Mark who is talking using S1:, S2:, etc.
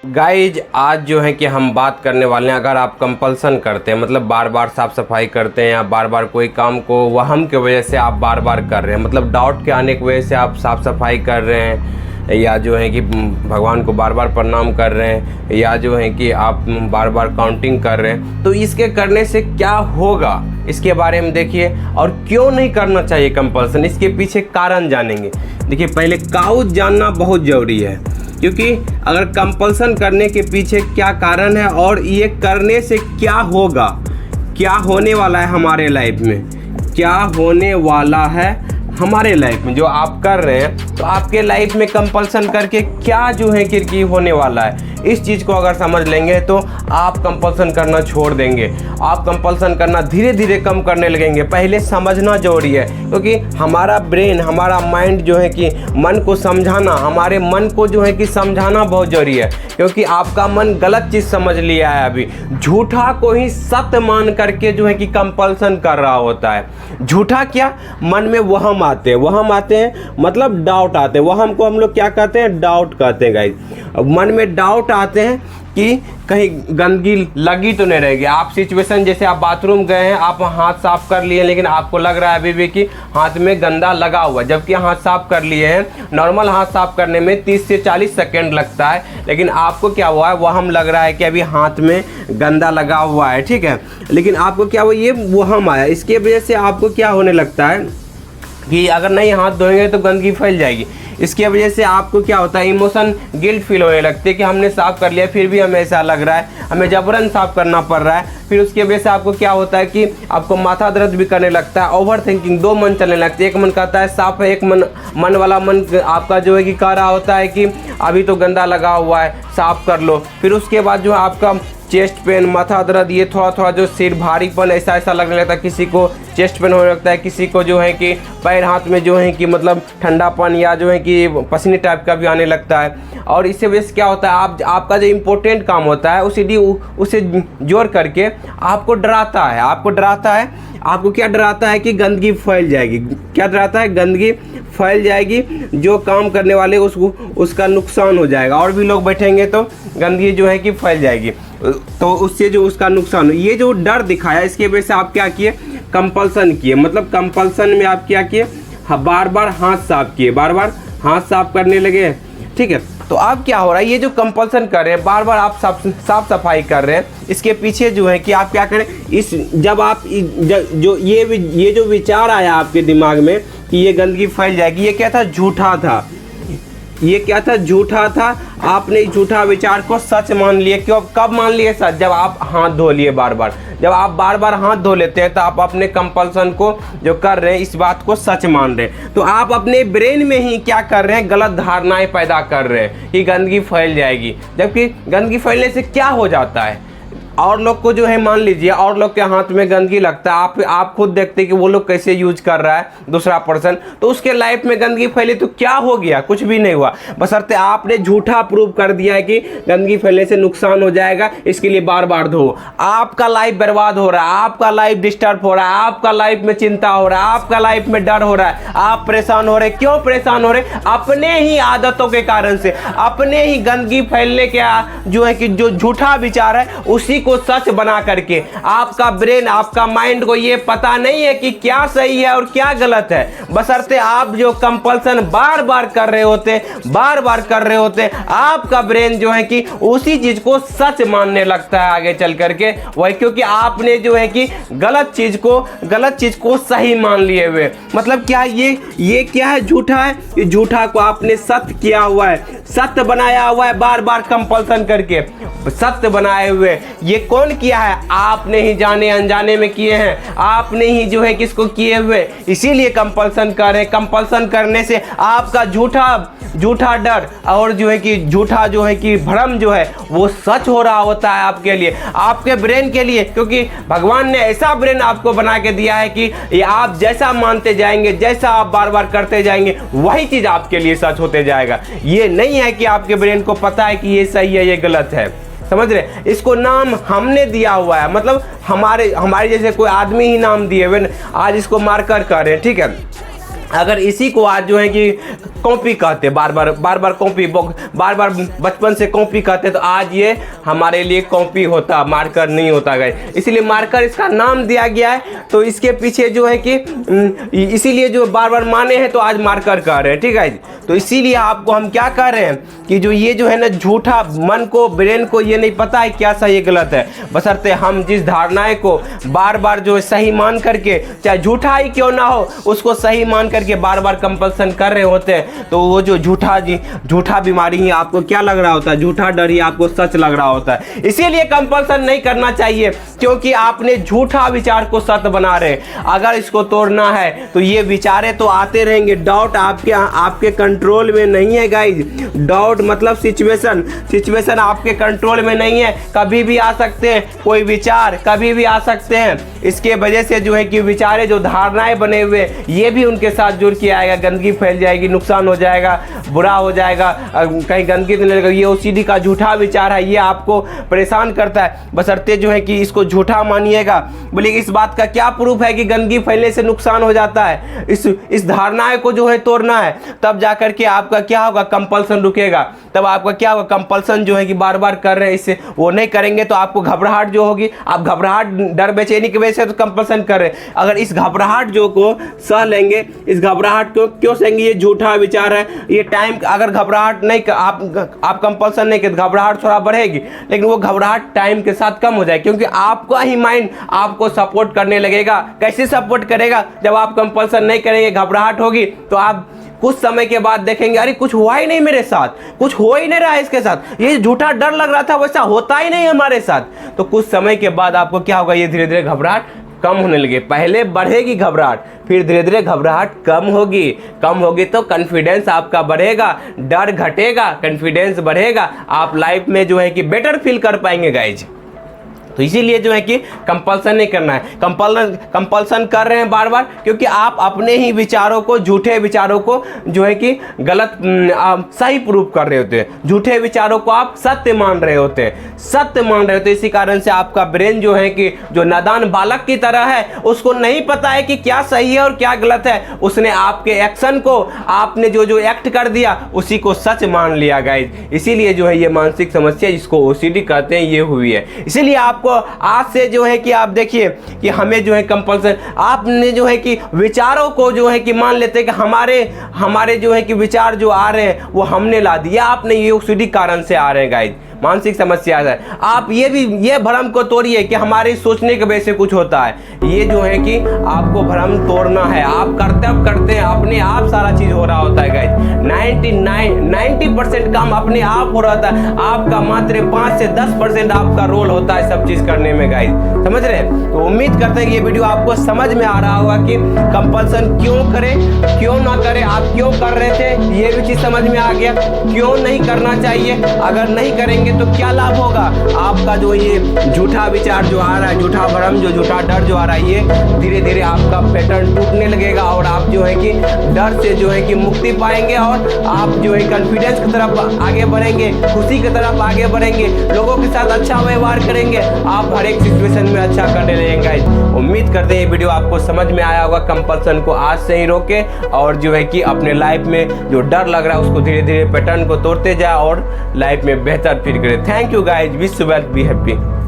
S1: Guys आज जो है कि हम बात करने वाले हैं, अगर आप कंपल्सन करते हैं मतलब बार बार साफ़ सफाई करते हैं या बार बार कोई काम को वहम की वजह से आप बार बार कर रहे हैं, मतलब डाउट के आने की वजह से आप साफ़ सफाई कर रहे हैं या जो है कि भगवान को बार बार प्रणाम कर रहे हैं या जो है कि आप बार बार काउंटिंग कर रहे हैं, तो इसके करने से क्या होगा इसके बारे में देखिए। और क्यों नहीं करना चाहिए कंपल्सन, इसके पीछे कारण जानेंगे। देखिए पहले काउज जानना बहुत ज़रूरी है, क्योंकि अगर कंपल्सन करने के पीछे क्या कारण है और ये करने से क्या होगा, क्या होने वाला है हमारे लाइफ में, क्या होने वाला है हमारे लाइफ में जो आप कर रहे हैं, तो आपके लाइफ में कंपल्सन करके क्या जो है कि होने वाला है, इस चीज़ को अगर समझ लेंगे तो आप कंपल्सन करना छोड़ देंगे। आप कंपल्सन करना धीरे धीरे कम करने लगेंगे। पहले समझना जरूरी है, क्योंकि हमारा ब्रेन, हमारा माइंड जो है कि मन को समझाना, हमारे मन को जो है कि समझाना बहुत ज़रूरी है, क्योंकि आपका मन गलत चीज़ समझ लिया है। अभी झूठा को ही सत्य मान करके जो है कि कंपल्सन कर रहा होता है। झूठा क्या, मन में वहम आते हैं मतलब डाउट आते हैं। वहम को हम लोग क्या कहते हैं, डाउट कहते हैं गाइस। मन में डाउट आते हैं कि कहीं गंदगी लगी तो नहीं रहेगी। आप सिचुएशन जैसे आप बाथरूम गए हैं, आप हाथ साफ कर लिए, लेकिन आपको लग रहा है अभी भी कि हाथ में गंदा लगा हुआ, जबकि हाथ साफ कर लिए हैं। नॉर्मल हाथ साफ करने में 30 से 40 सेकेंड लगता है, लेकिन आपको क्या हुआ है, वहम लग रहा है कि अभी हाथ में गंदा लगा हुआ है, ठीक है। लेकिन आपको क्या हुआ, ये वहम आया। इसके वजह से आपको क्या होने लगता है कि अगर नहीं हाथ धोएंगे तो गंदगी फैल जाएगी। इसके वजह से आपको क्या होता है, इमोशन गिल्ट फील होने लगते हैं कि हमने साफ़ कर लिया फिर भी हमें ऐसा लग रहा है, हमें जबरन साफ़ करना पड़ रहा है। फिर उसके वजह से आपको क्या होता है कि आपको माथा दर्द भी करने लगता है, ओवर थिंकिंग, दो मन चलने लगते हैं। एक मन कहता है साफ़ है, एक मन वाला मन आपका जो है कि कह रहा होता है कि अभी तो गंदा लगा हुआ है, साफ़ कर लो। फिर उसके बाद जो है आपका चेस्ट पेन, माथा दर्द, ये थोड़ा जो सिर भारीपन ऐसा लगने लगता है। किसी को चेस्ट पेन होने लगता है, किसी को जो है कि पैर हाथ में जो है कि मतलब ठंडापन या जो है कि पसीने टाइप का भी आने लगता है। और इससे वजह से क्या होता है, आपका जो इम्पोर्टेंट काम होता है उसे जोड़ करके आपको डराता है। आपको क्या डराता है कि गंदगी फैल जाएगी। क्या डराता है, गंदगी फैल जाएगी, जो काम करने वाले उसका नुकसान हो जाएगा, और भी लोग बैठेंगे तो गंदगी जो है कि फैल जाएगी, तो उससे जो उसका नुकसान हो। ये जो डर दिखाया, इसके वजह से आप क्या किए, कंपल्सन किए। मतलब कंपल्सन में आप क्या किए, बार बार हाथ साफ किए, बार बार हाथ साफ करने लगे, ठीक है। तो अब क्या हो रहा है, ये जो कंपल्सन कर रहे हैं, बार बार आप साफ सफाई कर रहे हैं, इसके पीछे जो है कि आप क्या करें, जब आप जो ये जो विचार आया आपके दिमाग में कि ये गंदगी फैल जाएगी, ये क्या था, झूठा था। ये क्या था, झूठा था। आपने झूठा विचार को सच मान लिए। क्यों, कब मान लिए सच, जब आप हाथ धो लिए बार बार। जब आप बार बार हाथ धो लेते हैं तो आप अपने कंपल्सन को जो कर रहे हैं, इस बात को सच मान रहे हैं। तो आप अपने ब्रेन में ही क्या कर रहे हैं, गलत धारणाएं पैदा कर रहे हैं कि गंदगी फैल जाएगी। जबकि गंदगी फैलने से क्या हो जाता है, और लोग को जो है, मान लीजिए और लोग के हाथ में गंदगी लगता है, आप खुद देखते कि वो लोग कैसे यूज कर रहा है दूसरा पर्सन, तो उसके लाइफ में गंदगी फैली तो क्या हो गया, कुछ भी नहीं हुआ। बशर्ते आपने झूठा प्रूव कर दिया है कि गंदगी फैलने से नुकसान हो जाएगा, इसके लिए बार बार धो। आपका लाइफ बर्बाद हो रहा है, आपका लाइफ डिस्टर्ब हो रहा है, आपका लाइफ में चिंता हो रहा है, आपका लाइफ में डर हो रहा है, आप परेशान हो रहे। क्यों परेशान हो रहे, अपने ही आदतों के कारण से, अपने ही गंदगी फैलने के जो है कि जो झूठा विचार है उसी को सच बना करके। आपका ब्रेन, आपका माइंड को ये पता नहीं है कि क्या सही है और क्या गलत है। बशर्ते आप जो कंपल्सन बार बार कर रहे होते, आपका ब्रेन जो है कि उसी चीज को सच मानने लगता है आगे चल करके वही, क्योंकि आपने जो है कि गलत चीज को सही मान लिए हुए। मतलब क्या, ये क्या है, झूठा है। ये झूठा को आपने सत्य किया हुआ है, सत्य बनाया हुआ है, बार बार कंपल्सन करके सत्य बनाए हुए। ये कौन किया है, आपने ही जाने अनजाने में किए हैं, आपने ही जो है किसको किए हुए, इसीलिए कंपल्सन कर रहे हैं। कंपल्सन करने से आपका झूठा डर और जो है कि झूठा जो है कि भ्रम जो है वो सच हो रहा होता है आपके लिए, आपके ब्रेन के लिए, क्योंकि भगवान ने ऐसा ब्रेन आपको बना के दिया है कि ये आप जैसा मानते जाएंगे, जैसा आप बार बार करते जाएंगे, वही चीज आपके लिए सच होते जाएगा। ये नहीं है कि आपके ब्रेन को पता है कि ये सही है, ये गलत है। समझ रहे, इसको नाम हमने दिया हुआ है, मतलब हमारे जैसे कोई आदमी ही नाम दिए हुए, आज इसको मार्कर कर रहे हैं, ठीक है। अगर इसी को आज जो है कि कॉपी कहते, बार बार कॉपी, बार बार बचपन से कॉपी कहते, तो आज ये हमारे लिए कॉपी होता, मार्कर नहीं होता गाइस। इसीलिए मार्कर इसका नाम दिया गया है। तो इसके पीछे जो है कि इसीलिए जो बार बार माने हैं तो आज मार्कर कह रहे हैं, ठीक है। तो इसीलिए आपको हम क्या कह रहे हैं कि जो ये जो है ना झूठा, मन को, ब्रेन को ये नहीं पता है क्या सही है गलत है, बशर्ते हम जिस धारणाएं को बार बार जो सही मान करके, चाहे झूठा ही क्यों ना हो, उसको सही मान करके बार बार कंपल्सन कर रहे होते हैं, तो वो जो झूठा बीमारी ही आपको क्या लग रहा होता है, झूठा डर ही आपको सच लग रहा होता है। इसीलिए कंपल्सन नहीं करना चाहिए, क्योंकि आपने झूठा विचार को सत्य बना रहे। अगर इसको तोड़ना है तो ये विचारे तो आते रहेंगे। डाउट आपके कंट्रोल में नहीं है गाइज। डाउट मतलब सिचुएशन आपके कंट्रोल में नहीं है, कभी भी आ सकते हैं, कोई विचार कभी भी आ सकते हैं। इसके वजह से जो है कि विचारे, जो धारणाएं बने हुए, ये भी उनके साथ जुड़ के आएगा, गंदगी फैल जाएगी, नुकसान हो जाएगा, बुरा हो जाएगा, कहीं गंदगी तो नहीं लगेगी। ये ओसीडी का झूठा विचार है, ये आपको परेशान करता है, बशर्ते जो है कि इसको झूठा मानिएगा। बोले इस बात का क्या प्रूफ है कि गंदगी फैलने से नुकसान हो जाता है? इस धारणाएं को जो है तोड़ना है, तब जाकर के आपका क्या होगा, कंपल्सन रुकेगा। तब आपका क्या होगा, कंपल्सन जो है कि बार बार कर रहे हैं, इससे वो नहीं करेंगे तो आपको घबराहट जो होगी, आप घबराहट, डर, बेचैनी की वजह से तो कंपल्सन कर रहे हैं। अगर इस घबराहट जो को सह लेंगे, इस घबराहट को क्यों सहेंगे, ये झूठा विचार है। ये टाइम, अगर घबराहट नहीं, आप कंपल्सन नहीं करते, घबराहट थोड़ा बढ़ेगी, लेकिन वो घबराहट टाइम के साथ कम हो जाए, क्योंकि आपका ही माइंड आपको सपोर्ट करने लगेगा। कैसे सपोर्ट करेगा? जब आप कंपल्सन नहीं करेंगे, घबराहट होगी, तो आप कुछ समय के बाद देखेंगे अरे कुछ हुआ ही नहीं मेरे साथ, कुछ हो ही नहीं रहा है इसके साथ, ये झूठा डर लग रहा था वैसा होता ही नहीं हमारे साथ। तो कुछ समय के बाद आपको क्या होगा, ये धीरे धीरे घबराहट कम होने लगे। पहले बढ़ेगी घबराहट, फिर धीरे धीरे घबराहट कम होगी तो कॉन्फिडेंस आपका बढ़ेगा, डर घटेगा, कॉन्फिडेंस बढ़ेगा, आप लाइफ में जो है कि बेटर फील कर पाएंगे गाइज। तो इसीलिए जो है कि कंपल्सन नहीं करना है। कंपल्सन कर रहे हैं बार बार, क्योंकि आप अपने ही विचारों को, झूठे विचारों को जो है कि गलत सही प्रूफ कर रहे होते हैं, झूठे विचारों को आप सत्य मान रहे होते हैं। इसी कारण से आपका ब्रेन जो है कि जो नादान बालक की तरह है, उसको नहीं पता है कि क्या सही है और क्या गलत है। उसने आपके एक्शन को, आपने जो एक्ट कर दिया, उसी को सच मान लिया गाइज। इसीलिए जो है ये मानसिक समस्या, जिसको ओसीडी कहते हैं, ये हुई है। इसीलिए आपको आज से जो है कि आप देखिए कि हमें जो है कंपल्सन, आपने जो है कि विचारों को जो है कि मान लेते हैं कि हमारे जो है कि विचार जो आ रहे हैं वो हमने ला दिया, आपने ये ओसीडी कारण से आ रहे हैं गाइज, मानसिक समस्या है। आप ये भ्रम को तोड़िए कि हमारे सोचने के वजह से कुछ होता है। ये जो है कि आपको भ्रम तोड़ना है। आप करते हैं, अपने आप सारा चीज हो रहा होता है गाइज। 90% काम अपने आप हो रहा था, आपका मात्र 5 से 10% आपका रोल होता है सब चीज करने में गाइज, समझ रहे हैं? तो उम्मीद करते हैं कि ये वीडियो आपको समझ में आ रहा होगा कि कंपल्सन क्यों करें, क्यों ना करें, आप क्यों कर रहे थे, ये भी चीज समझ में आ गया। क्यों नहीं करना चाहिए, अगर नहीं करेंगे तो क्या लाभ होगा। आपका जो ये झूठा विचार जो आ रहा है, झूठा भ्रम, जो झूठा डर जो आ रहा है, ये धीरे धीरे आपका पैटर्न टूटने लगेगा और आप जो है कि डर से जो है कि मुक्ति पाएंगे और आप जो है कॉन्फिडेंस की तरफ आगे बढ़ेंगे, खुशी की तरफ आगे बढ़ेंगे, लोगों के साथ अच्छा व्यवहार करेंगे, आप हर एक सिचुएशन में अच्छा करने लगेंगे। उम्मीद करते हैं ये वीडियो आपको समझ में आया होगा। कंपल्सन को आज से ही रोके और जो है कि अपने लाइफ में जो डर लग रहा है उसको धीरे धीरे पैटर्न को तोड़ते जाए और लाइफ में बेहतर फील करें। Thank you guys. Wish you well. Be happy.